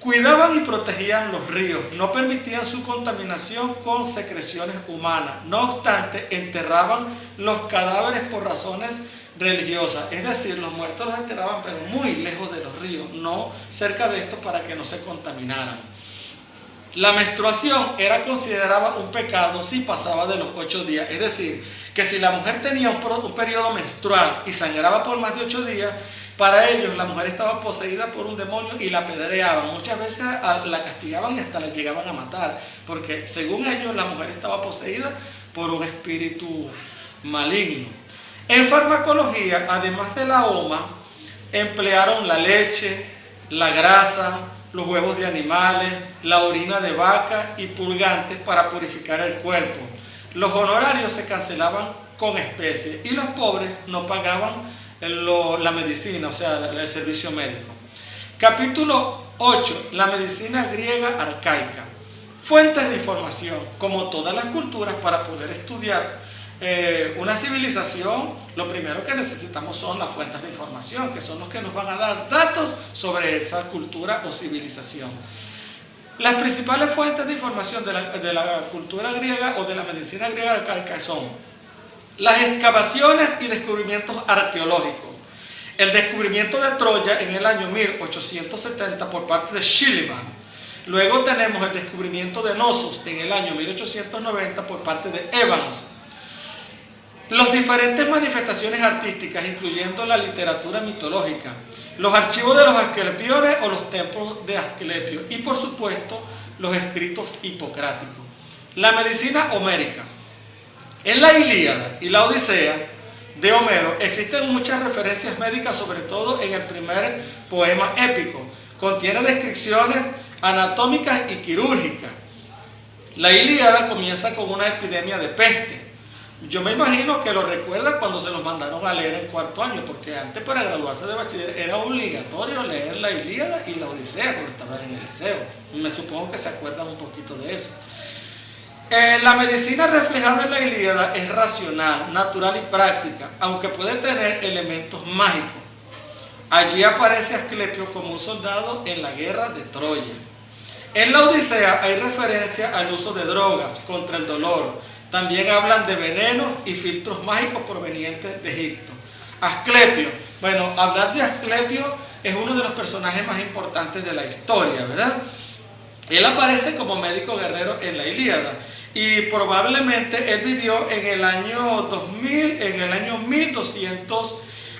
A: cuidaban y protegían los ríos, no permitían su contaminación con secreciones humanas. No obstante, enterraban los cadáveres por razones religiosas, es decir, los muertos los enterraban pero muy lejos de los ríos, no cerca de estos para que no se contaminaran. La menstruación era considerada un pecado si pasaba de los 8 días, es decir, que si la mujer tenía un periodo menstrual y sangraba por más de 8 días, para ellos la mujer estaba poseída por un demonio y la apedreaban. Muchas veces la castigaban y hasta la llegaban a matar, porque según ellos la mujer estaba poseída por un espíritu maligno. En farmacología, además de la ahoma, emplearon la leche, la grasa, los huevos de animales, la orina de vaca y purgantes para purificar el cuerpo. Los honorarios se cancelaban con especies y los pobres no pagaban la medicina, o sea, el servicio médico. Capítulo 8. La medicina griega arcaica. Fuentes de información. Como todas las culturas, para poder estudiar una civilización, lo primero que necesitamos son las fuentes de información, que son los que nos van a dar datos sobre esa cultura o civilización. Las principales fuentes de información de la cultura griega o de la medicina griega arcaica son las excavaciones y descubrimientos arqueológicos. El descubrimiento de Troya en el año 1870 por parte de Schliemann. Luego tenemos el descubrimiento de Knossos en el año 1890 por parte de Evans. Las diferentes manifestaciones artísticas, incluyendo la literatura mitológica, los archivos de los asclepiones o los templos de Asclepio y, por supuesto, los escritos hipocráticos. La medicina homérica. En la Ilíada y la Odisea de Homero existen muchas referencias médicas, sobre todo en el primer poema épico. Contiene descripciones anatómicas y quirúrgicas. La Ilíada comienza con una epidemia de peste. Yo me imagino que lo recuerdan cuando se los mandaron a leer en cuarto año, porque antes para graduarse de bachiller era obligatorio leer la Ilíada y la Odisea cuando estaban en el liceo. Me supongo que se acuerdan un poquito de eso. La medicina reflejada en la Ilíada es racional, natural y práctica, aunque puede tener elementos mágicos. Allí aparece Asclepio como un soldado en la guerra de Troya. En la Odisea hay referencia al uso de drogas contra el dolor. También hablan de venenos y filtros mágicos provenientes de Egipto. Asclepio. Bueno, hablar de Asclepio es uno de los personajes más importantes de la historia, ¿verdad? Él aparece como médico guerrero en la Ilíada y probablemente él vivió en el año 2000, en el año 1200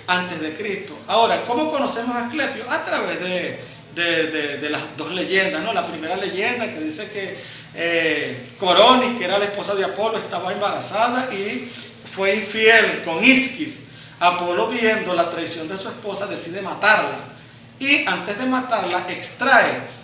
A: antes de Cristo. Ahora, ¿cómo conocemos a Asclepio? A través de las dos leyendas, ¿no? La primera leyenda que dice que Coronis, que era la esposa de Apolo, estaba embarazada y fue infiel con Isquis. Apolo, viendo la traición de su esposa, decide matarla y antes de matarla extrae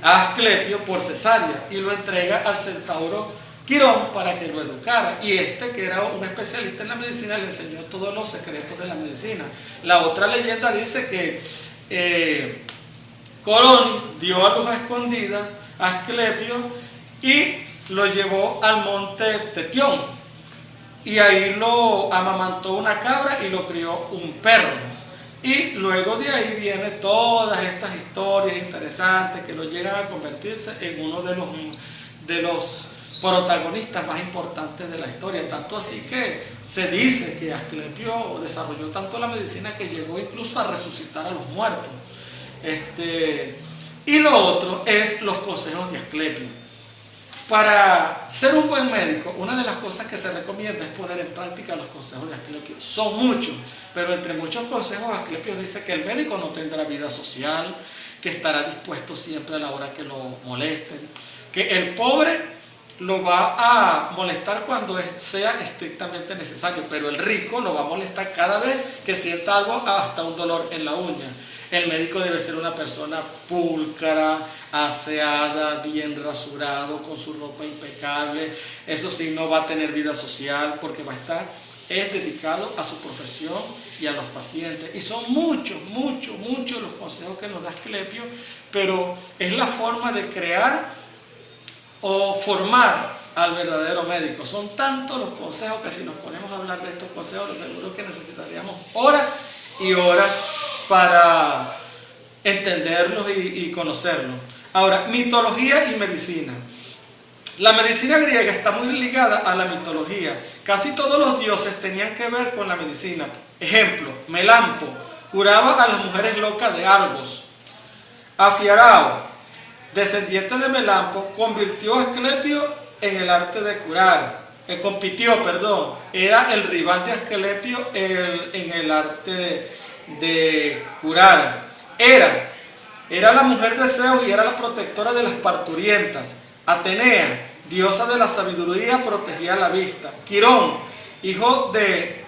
A: a Asclepio por cesárea y lo entrega al centauro Quirón para que lo educara, y que era un especialista en la medicina, le enseñó todos los secretos de la medicina. La otra leyenda dice que Coronis dio a luz a escondida a Asclepio y lo llevó al monte Tetión y ahí lo amamantó una cabra y lo crió un perro. Y luego de ahí vienen todas estas historias interesantes que lo llegan a convertirse en uno de los protagonistas más importantes de la historia. Tanto así que se dice que Asclepio desarrolló tanto la medicina que llegó incluso a resucitar a los muertos. Y lo otro es los consejos de Asclepio. Para ser un buen médico, una de las cosas que se recomienda es poner en práctica los consejos de Asclepio. Son muchos, pero entre muchos consejos Asclepio dice que el médico no tendrá vida social, que estará dispuesto siempre a la hora que lo molesten, que el pobre lo va a molestar cuando sea estrictamente necesario, pero el rico lo va a molestar cada vez que sienta algo, hasta un dolor en la uña. El médico debe ser una persona pulcra, aseada, bien rasurado, con su ropa impecable. Eso sí, no va a tener vida social porque va a estar dedicado a su profesión y a los pacientes. Y son muchos los consejos que nos da Asclepio, pero es la forma de crear o formar al verdadero médico. Son tantos los consejos que si nos ponemos a hablar de estos consejos, seguro que necesitaríamos horas y horas para entenderlos y conocerlos. Ahora, mitología y medicina. La medicina griega está muy ligada a la mitología. Casi todos los dioses tenían que ver con la medicina. Ejemplo, Melampo curaba a las mujeres locas de Argos. Afiarao, descendiente de Melampo, convirtió a Asclepio en el arte de curar. Era el rival de Asclepio en el arte de curar. Era la mujer de Zeus y era la protectora de las parturientas. Atenea, diosa de la sabiduría, protegía la vista. Quirón, hijo de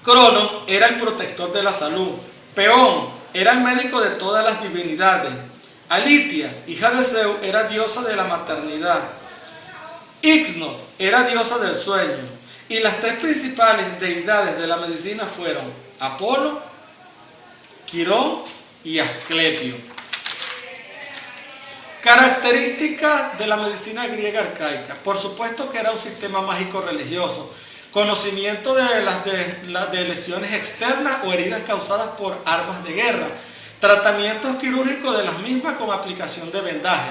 A: Crono, era el protector de la salud. Peón era el médico de todas las divinidades. Alitia, hija de Zeus, era diosa de la maternidad. Icnos era diosa del sueño. Y las tres principales deidades de la medicina fueron Apolo, Quirón y Asclepio. Características de la medicina griega arcaica. Por supuesto que era un sistema mágico religioso. Conocimiento de lesiones externas o heridas causadas por armas de guerra. Tratamientos quirúrgicos de las mismas con aplicación de vendaje.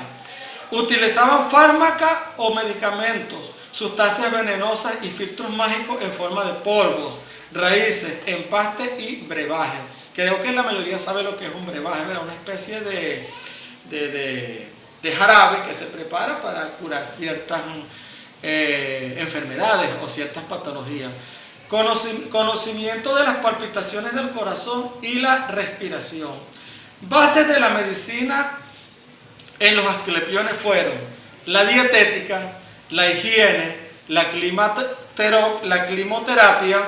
A: Utilizaban fármacos o medicamentos, sustancias venenosas y filtros mágicos en forma de polvos, raíces, empastes y brebajes. Creo que la mayoría sabe lo que es un brebaje, ¿verdad? Una especie de jarabe que se prepara para curar ciertas enfermedades o ciertas patologías. Conocimiento de las palpitaciones del corazón y la respiración. Bases de la medicina en los asclepiones fueron la dietética, la higiene, la climoterapia,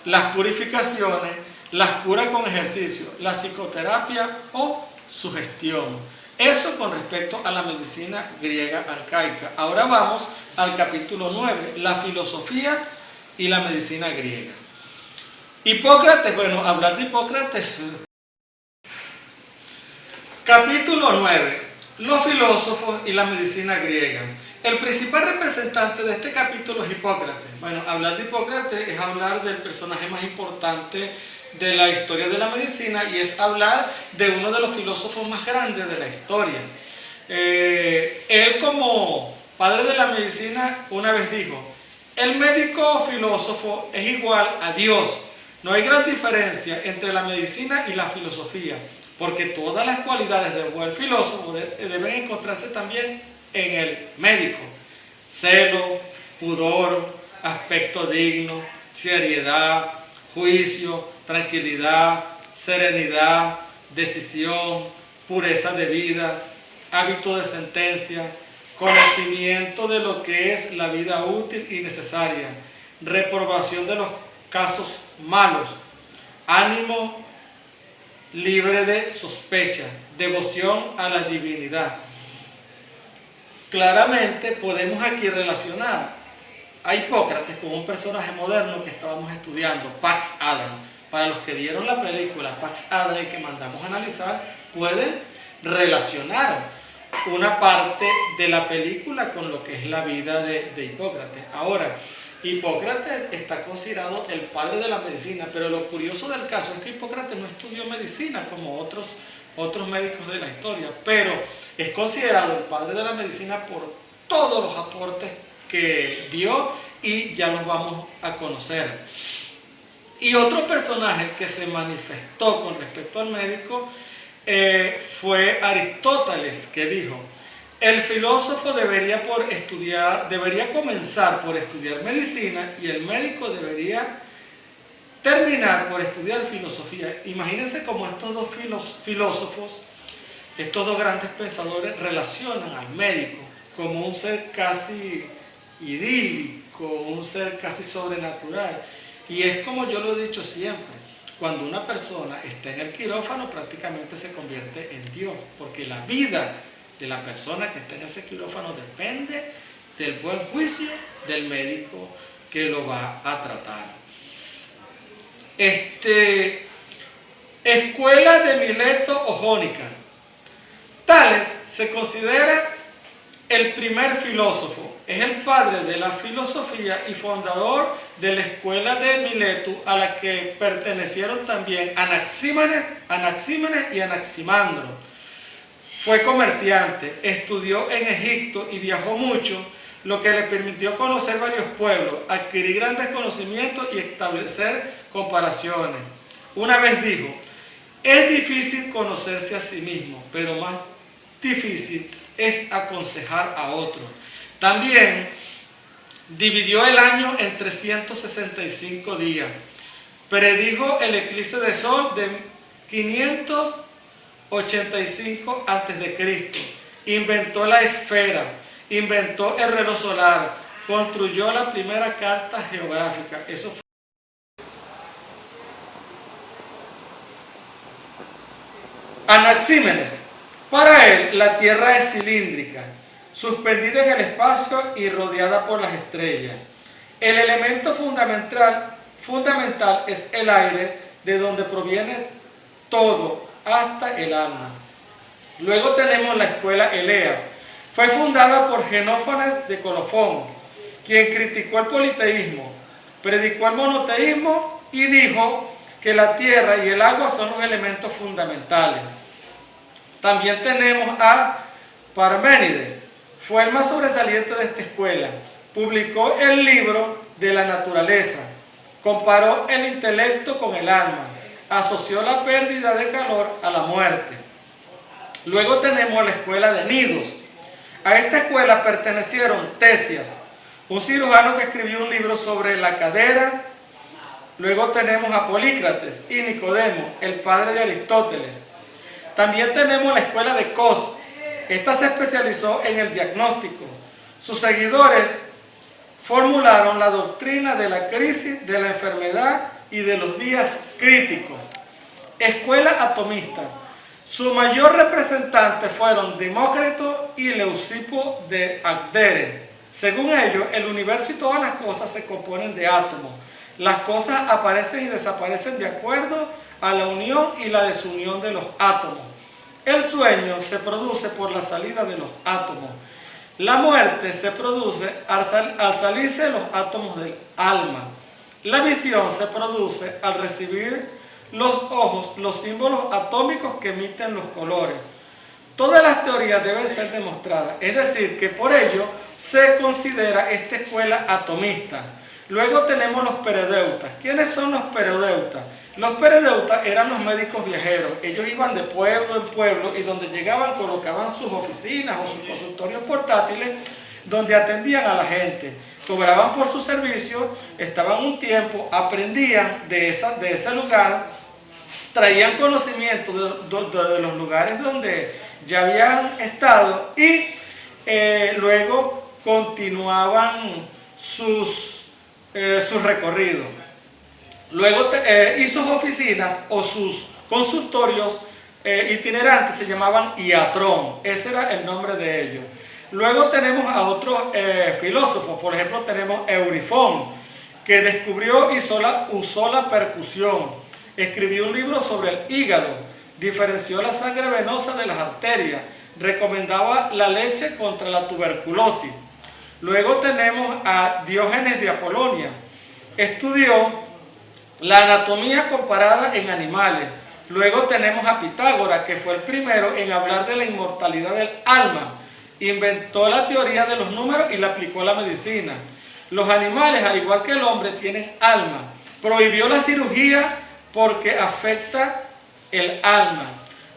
A: las purificaciones, las curas con ejercicio, la psicoterapia o sugestión. Eso con respecto a la medicina griega arcaica. Ahora vamos al capítulo 9, la filosofía y la medicina griega. Hipócrates, bueno, hablar de Hipócrates. Capítulo 9, los filósofos y la medicina griega. El principal representante de este capítulo es Hipócrates. Bueno, hablar de Hipócrates es hablar del personaje más importante de la historia de la medicina y es hablar de uno de los filósofos más grandes de la historia. Él, como padre de la medicina, una vez dijo: el médico filósofo es igual a Dios. No hay gran diferencia entre la medicina y la filosofía, porque todas las cualidades del buen filósofo deben encontrarse también en el médico: celo, pudor, aspecto digno, seriedad, juicio, tranquilidad, serenidad, decisión, pureza de vida, hábito de sentencia, conocimiento de lo que es la vida útil y necesaria, reprobación de los casos malos, ánimo libre de sospecha, devoción a la divinidad. Claramente podemos aquí relacionar a Hipócrates con un personaje moderno que estábamos estudiando, Patch Adams. Para los que vieron la película Patch Adams y que mandamos a analizar, pueden relacionar una parte de la película con lo que es la vida de Hipócrates. Ahora, Hipócrates está considerado el padre de la medicina, pero lo curioso del caso es que Hipócrates no estudió medicina como otros médicos de la historia, pero es considerado el padre de la medicina por todos los aportes que dio, y ya los vamos a conocer. Y otro personaje que se manifestó con respecto al médico fue Aristóteles, que dijo: el filósofo debería comenzar por estudiar medicina, y el médico debería terminar por estudiar filosofía. Imagínense cómo estos dos filósofos, estos dos grandes pensadores, relacionan al médico como un ser casi idílico, un ser casi sobrenatural. Y es como yo lo he dicho siempre: cuando una persona está en el quirófano, prácticamente se convierte en Dios, porque la vida de la persona que está en ese quirófano depende del buen juicio del médico que lo va a tratar. Escuela de Mileto o Jónica. Tales se considera el primer filósofo. Es el padre de la filosofía y fundador de la escuela de Mileto, a la que pertenecieron también Anaxímenes y Anaximandro. Fue comerciante, estudió en Egipto y viajó mucho, lo que le permitió conocer varios pueblos, adquirir grandes conocimientos y establecer comparaciones. Una vez dijo: es difícil conocerse a sí mismo, pero más difícil es aconsejar a otros. También dividió el año en 365 días. Predijo el eclipse de sol de 585 a.C. Inventó la esfera, inventó el reloj solar, construyó la primera carta geográfica. Eso fue. Anaxímenes. Para él, la Tierra es cilíndrica, suspendida en el espacio y rodeada por las estrellas. El elemento fundamental es el aire, de donde proviene todo, hasta el alma. Luego tenemos la escuela Elea. Fue fundada por Xenófanes de Colofón, quien criticó el politeísmo, predicó el monoteísmo y dijo que la tierra y el agua son los elementos fundamentales. También tenemos a Parménides. Fue el más sobresaliente de esta escuela. Publicó el libro de la naturaleza. Comparó el intelecto con el alma. Asoció la pérdida de calor a la muerte. Luego tenemos la escuela de Nidos. A esta escuela pertenecieron Tesias, un cirujano que escribió un libro sobre la cadera. Luego tenemos a Polícrates y Nicodemo, el padre de Aristóteles. También tenemos la escuela de Cos. Esta se especializó en el diagnóstico. Sus seguidores formularon la doctrina de la crisis, de la enfermedad y de los días críticos. Escuela atomista. Su mayor representante fueron Demócrito y Leucipo de Abdera. Según ellos, el universo y todas las cosas se componen de átomos. Las cosas aparecen y desaparecen de acuerdo a la unión y la desunión de los átomos. El sueño se produce por la salida de los átomos. La muerte se produce al salirse los átomos del alma. La visión se produce al recibir los ojos los símbolos atómicos que emiten los colores. Todas las teorías deben ser demostradas, es decir, que por ello se considera esta escuela atomista. Luego tenemos los peredeutas. ¿Quiénes son los peredeutas? Los peredeutas eran los médicos viajeros. Ellos iban de pueblo en pueblo y donde llegaban colocaban sus oficinas o sus consultorios portátiles donde atendían a la gente. Cobraban por su servicio, estaban un tiempo, aprendían de ese lugar, traían conocimiento de los lugares donde ya habían estado y luego continuaban sus recorridos. Luego y sus oficinas o sus consultorios itinerantes se llamaban iatrón, ese era el nombre de ellos. Luego tenemos a otros filósofos, por ejemplo tenemos Eurifón, que descubrió y usó la percusión, escribió un libro sobre el hígado, diferenció la sangre venosa de las arterias, recomendaba la leche contra la tuberculosis. Luego tenemos a Diógenes de Apolonia, estudió la anatomía comparada en animales. Luego tenemos a Pitágoras, que fue el primero en hablar de la inmortalidad del alma. Inventó la teoría de los números y la aplicó a la medicina. Los animales, al igual que el hombre, tienen alma. Prohibió la cirugía porque afecta el alma.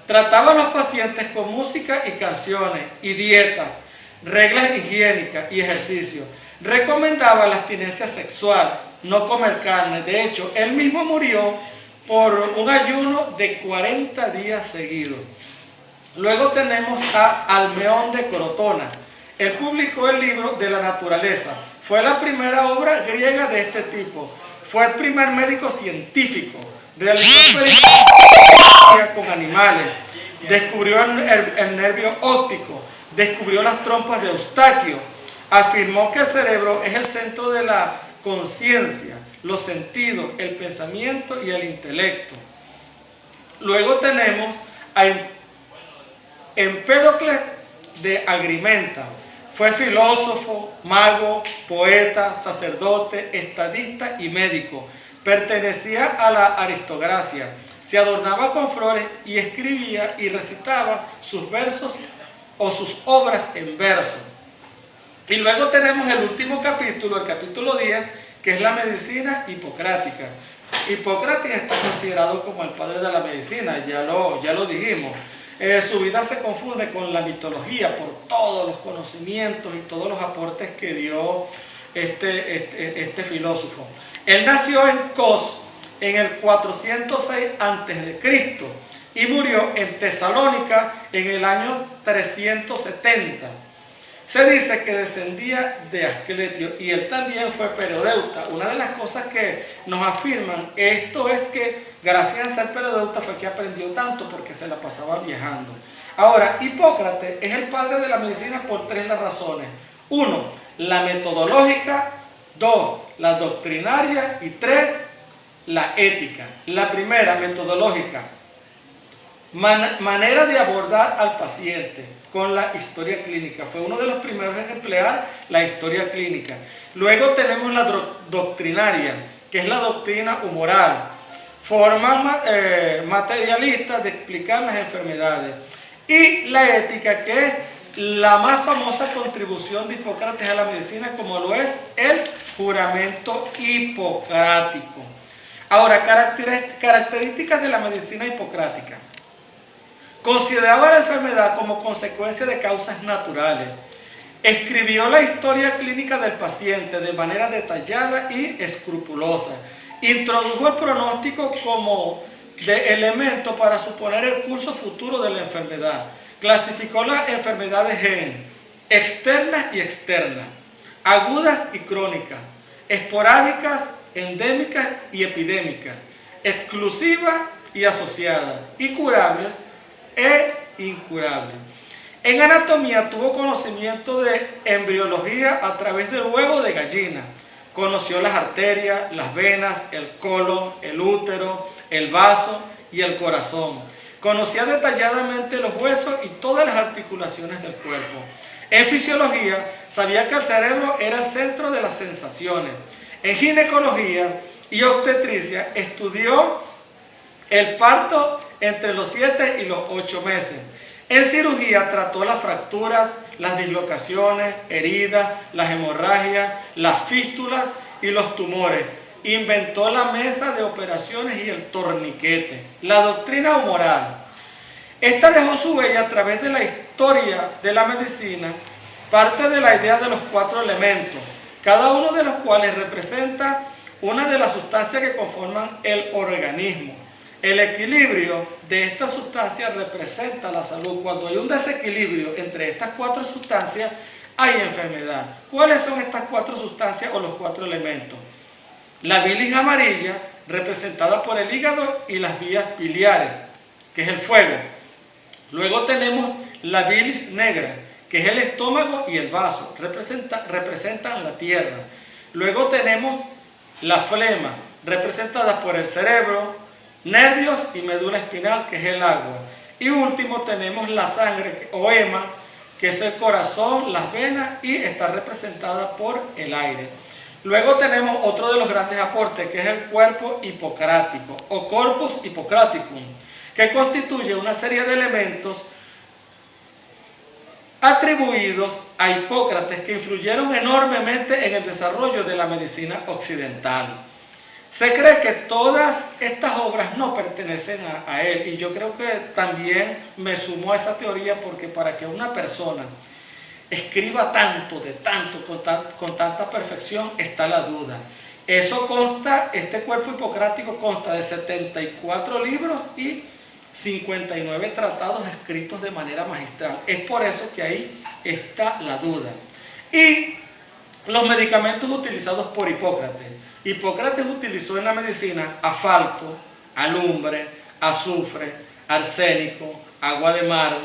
A: Trataba a los pacientes con música y canciones, y dietas, reglas higiénicas y ejercicio. Recomendaba la abstinencia sexual, no comer carne. De hecho, él mismo murió por un ayuno de 40 días seguidos. Luego tenemos a Almeón de Crotona. Él publicó el libro de la naturaleza. Fue la primera obra griega de este tipo. Fue el primer médico científico. Realizó experimentos con animales. Descubrió el nervio óptico. Descubrió las trompas de Eustaquio. Afirmó que el cerebro es el centro de la conciencia, los sentidos, el pensamiento y el intelecto. Luego tenemos a Empédocles de Agrimenta. Fue filósofo, mago, poeta, sacerdote, estadista y médico. Pertenecía a la aristocracia. Se adornaba con flores y escribía y recitaba sus versos o sus obras en verso. Y luego tenemos el último capítulo, el capítulo 10, que es la medicina hipocrática. Hipócrates está considerado como el padre de la medicina, ya lo dijimos. Su vida se confunde con la mitología por todos los conocimientos y todos los aportes que dio este filósofo. Él nació en Kos en el 406 a.C. y murió en Tesalónica en el año 370. Se dice que descendía de Asclepio y él también fue peredeuta. Una de las cosas que nos afirman esto es que gracias a ser peredeuta fue que aprendió tanto porque se la pasaba viajando. Ahora, Hipócrates es el padre de la medicina por tres razones. 1, la metodológica. 2, la doctrinaria. Y 3, la ética. La primera, metodológica. Manera de abordar al paciente con la historia clínica. Fue uno de los primeros en emplear la historia clínica. Luego tenemos la doctrinaria, que es la doctrina humoral. Forma materialista de explicar las enfermedades. Y la ética, que es la más famosa contribución de Hipócrates a la medicina, como lo es el juramento hipocrático. Ahora, características de la medicina hipocrática. Consideraba la enfermedad como consecuencia de causas naturales. Escribió la historia clínica del paciente de manera detallada y escrupulosa. Introdujo el pronóstico como de elemento para suponer el curso futuro de la enfermedad. Clasificó las enfermedades en externas y externas, agudas y crónicas, esporádicas, endémicas y epidémicas, exclusivas y asociadas, y curables e incurables. En anatomía tuvo conocimiento de embriología a través del huevo de gallina. Conoció las arterias, las venas, el colon, el útero, el vaso y el corazón. Conocía detalladamente los huesos y todas las articulaciones del cuerpo. En fisiología, sabía que el cerebro era el centro de las sensaciones. En ginecología y obstetricia, estudió el parto entre los 7 y los 8 meses. En cirugía trató las fracturas, las dislocaciones, heridas, las hemorragias, las fístulas y los tumores. Inventó la mesa de operaciones y el torniquete. La doctrina humoral. Esta dejó su huella a través de la historia de la medicina, parte de la idea de los 4 elementos, cada uno de los cuales representa una de las sustancias que conforman el organismo. El equilibrio de estas sustancias representa la salud. Cuando hay un desequilibrio entre estas 4 sustancias, hay enfermedad. ¿Cuáles son estas 4 sustancias o los 4 elementos? La bilis amarilla, representada por el hígado y las vías biliares, que es el fuego. Luego tenemos la bilis negra, que es el estómago y el vaso, representan la tierra. Luego tenemos la flema, representada por el cerebro, nervios y médula espinal, que es el agua. Y último tenemos la sangre o hema, que es el corazón, las venas, y está representada por el aire. Luego tenemos otro de los grandes aportes, que es el cuerpo hipocrático o corpus hippocraticum, que constituye una serie de elementos atribuidos a Hipócrates que influyeron enormemente en el desarrollo de la medicina occidental. Se cree que todas estas obras no pertenecen a él, y yo creo que también me sumo a esa teoría, porque para que una persona escriba tanto, con tanta perfección, está la duda. Eso consta, este cuerpo hipocrático consta de 74 libros y 59 tratados escritos de manera magistral. Es por eso que ahí está la duda. Y los medicamentos utilizados por Hipócrates. Hipócrates utilizó en la medicina asfalto, alumbre, azufre, arsénico, agua de mar,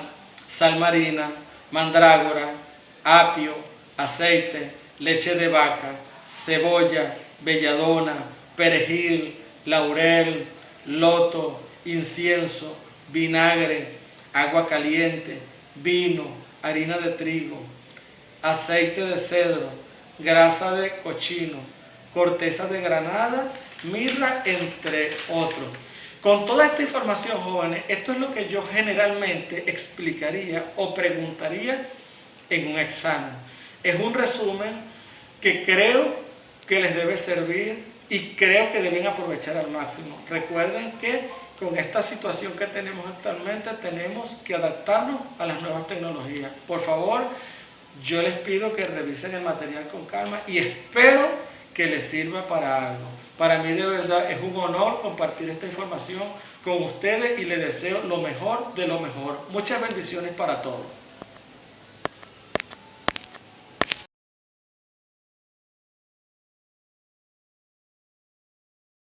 A: sal marina, mandrágora, apio, aceite, leche de vaca, cebolla, belladona, perejil, laurel, loto, incienso, vinagre, agua caliente, vino, harina de trigo, aceite de cedro, grasa de cochino, corteza de granada, mirra, entre otros. Con toda esta información, jóvenes, esto es lo que yo generalmente explicaría o preguntaría en un examen. Es un resumen que creo que les debe servir y creo que deben aprovechar al máximo. Recuerden que con esta situación que tenemos actualmente tenemos que adaptarnos a las nuevas tecnologías. Por favor, yo les pido que revisen el material con calma y espero que les sirva para algo. Para mí de verdad es un honor compartir esta información con ustedes y les deseo lo mejor de lo mejor. Muchas bendiciones para todos.